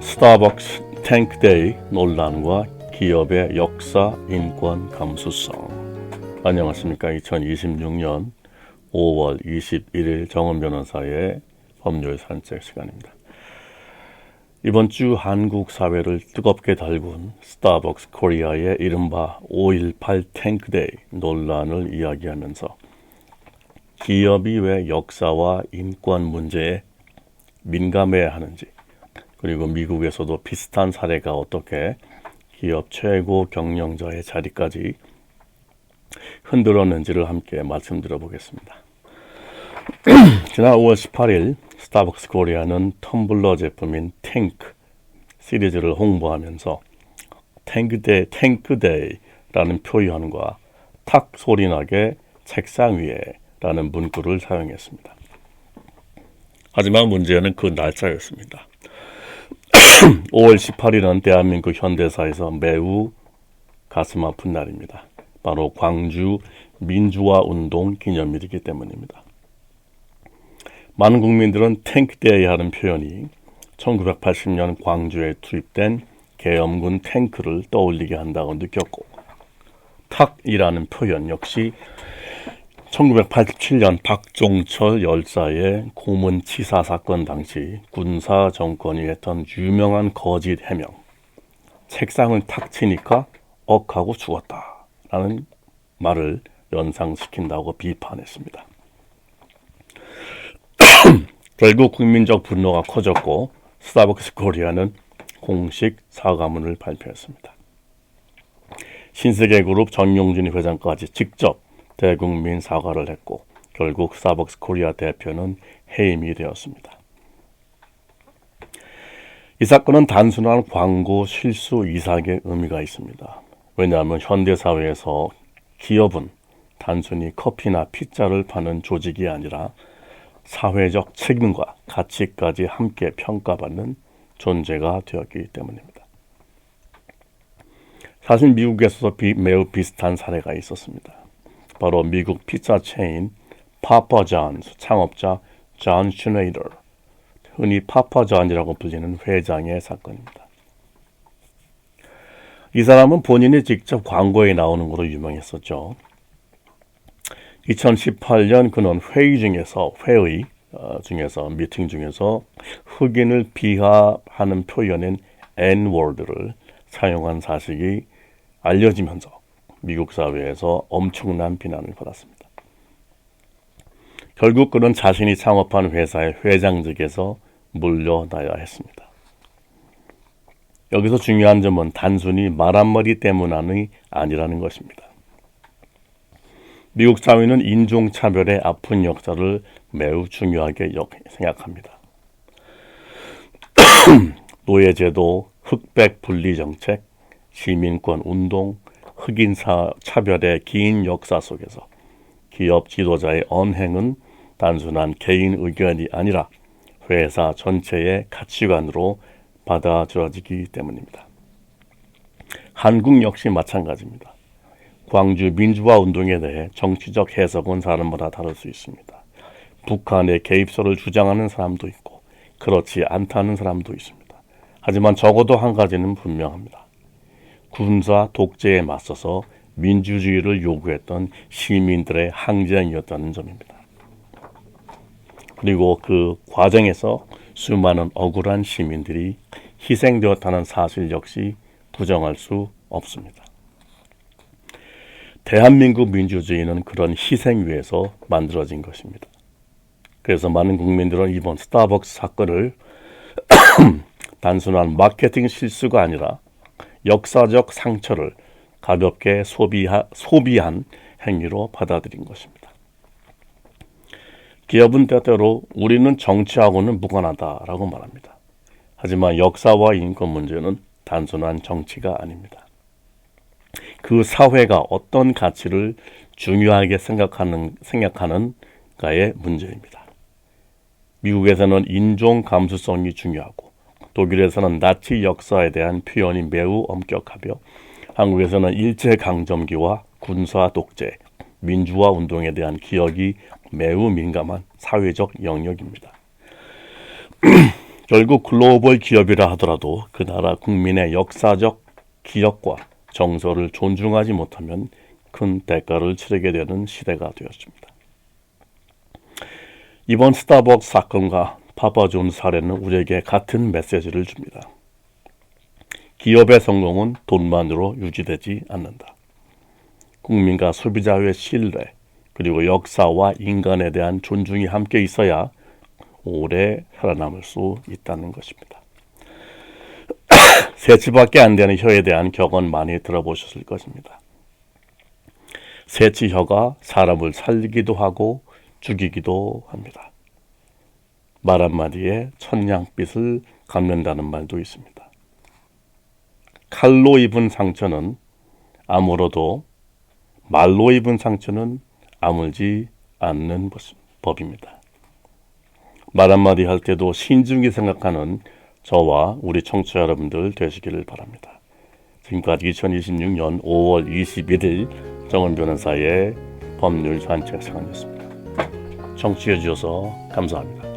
스타벅스 탱크데이 논란과 기업의 역사 인권 감수성. 안녕하십니까. 2026년 5월 21일 정은 변호사의 법률 산책 시간입니다. 이번 주 한국 사회를 뜨겁게 달군 스타벅스 코리아의 이른바 5.18 탱크데이 논란을 이야기하면서 기업이 왜 역사와 인권 문제에 민감해야 하는지, 그리고 미국에서도 비슷한 사례가 어떻게 기업 최고 경영자의 자리까지 흔들었는지를 함께 말씀드려 보겠습니다. 지난 5월 18일 스타벅스 코리아는 텀블러 제품인 탱크 시리즈를 홍보하면서 탱크데이라는 표현과 탁 소리나게 책상 위에 라는 문구를 사용했습니다. 하지만 문제는 그 날짜였습니다. 5월 18일은 대한민국 현대사에서 매우 가슴 아픈 날입니다. 바로 광주 민주화 운동 기념일이기 때문입니다. 많은 국민들은 탱크데이 하는 표현이 1980년 광주에 투입된 계엄군 탱크를 떠올리게 한다고 느꼈고, 탁이라는 표현 역시 1987년 박종철 열사의 고문치사 사건 당시 군사 정권이 했던 유명한 거짓 해명, 책상을 탁 치니까 억하고 죽었다 라는 말을 연상시킨다고 비판했습니다. 결국 국민적 분노가 커졌고 스타벅스 코리아는 공식 사과문을 발표했습니다. 신세계그룹 정용진 회장까지 직접 대국민 사과를 했고, 결국 스타벅스 코리아 대표는 해임이 되었습니다. 이 사건은 단순한 광고 실수 이상의 의미가 있습니다. 왜냐하면 현대사회에서 기업은 단순히 커피나 피자를 파는 조직이 아니라 사회적 책임과 가치까지 함께 평가받는 존재가 되었기 때문입니다. 사실 미국에서도 매우 비슷한 사례가 있었습니다. 바로 미국 피자 체인 파파 존스 창업자 존 슈네이더, 흔히 파파 존이라고 불리는 회장의 사건입니다. 이 사람은 본인이 직접 광고에 나오는 것으로 유명했었죠. 2018년 그는 미팅 중에서 흑인을 비하하는 표현인 N-word를 사용한 사실이 알려지면서 미국 사회에서 엄청난 비난을 받았습니다. 결국 그는 자신이 창업한 회사의 회장직에서 물러나야 했습니다. 여기서 중요한 점은 단순히 말 한마디 때문이 아니라는 것입니다. 미국 사회는 인종차별의 아픈 역사를 매우 중요하게 생각합니다. 노예제도, 흑백 분리 정책, 시민권 운동, 흑인 차별의 긴 역사 속에서 기업 지도자의 언행은 단순한 개인 의견이 아니라 회사 전체의 가치관으로 받아들여지기 때문입니다. 한국 역시 마찬가지입니다. 광주 민주화 운동에 대해 정치적 해석은 사람마다 다를 수 있습니다. 북한의 개입설을 주장하는 사람도 있고 그렇지 않다는 사람도 있습니다. 하지만 적어도 한 가지는 분명합니다. 군사 독재에 맞서서 민주주의를 요구했던 시민들의 항쟁이었다는 점입니다. 그리고 그 과정에서 수많은 억울한 시민들이 희생되었다는 사실 역시 부정할 수 없습니다. 대한민국 민주주의는 그런 희생 위에서 만들어진 것입니다. 그래서 많은 국민들은 이번 스타벅스 사건을 단순한 마케팅 실수가 아니라 역사적 상처를 가볍게 소비한 행위로 받아들인 것입니다. 기업은 때때로 우리는 정치하고는 무관하다라고 말합니다. 하지만 역사와 인권 문제는 단순한 정치가 아닙니다. 그 사회가 어떤 가치를 중요하게 생각하는가의 문제입니다. 미국에서는 인종 감수성이 중요하고, 독일에서는 나치 역사에 대한 표현이 매우 엄격하며, 한국에서는 일제강점기와 군사 독재, 민주화 운동에 대한 기억이 매우 민감한 사회적 영역입니다. 결국 글로벌 기업이라 하더라도 그 나라 국민의 역사적 기억과 정서를 존중하지 못하면 큰 대가를 치르게 되는 시대가 되었습니다. 이번 스타벅스 사건과 파파존 사례는 우리에게 같은 메시지를 줍니다. 기업의 성공은 돈만으로 유지되지 않는다. 국민과 소비자의 신뢰, 그리고 역사와 인간에 대한 존중이 함께 있어야 오래 살아남을 수 있다는 것입니다. 새치밖에 안 되는 혀에 대한 격언 많이 들어보셨을 것입니다. 새치혀가 사람을 살리기도 하고 죽이기도 합니다. 말 한마디에 천냥빚을 갚는다는 말도 있습니다. 칼로 입은 상처는 아물어도 말로 입은 상처는 아물지 않는 법입니다. 말 한마디 할 때도 신중히 생각하는 저와 우리 청취자 여러분들 되시기를 바랍니다. 지금까지 2026년 5월 21일 정은 변호사의 법률 산책 시간이었습니다. 청취해 주셔서 감사합니다.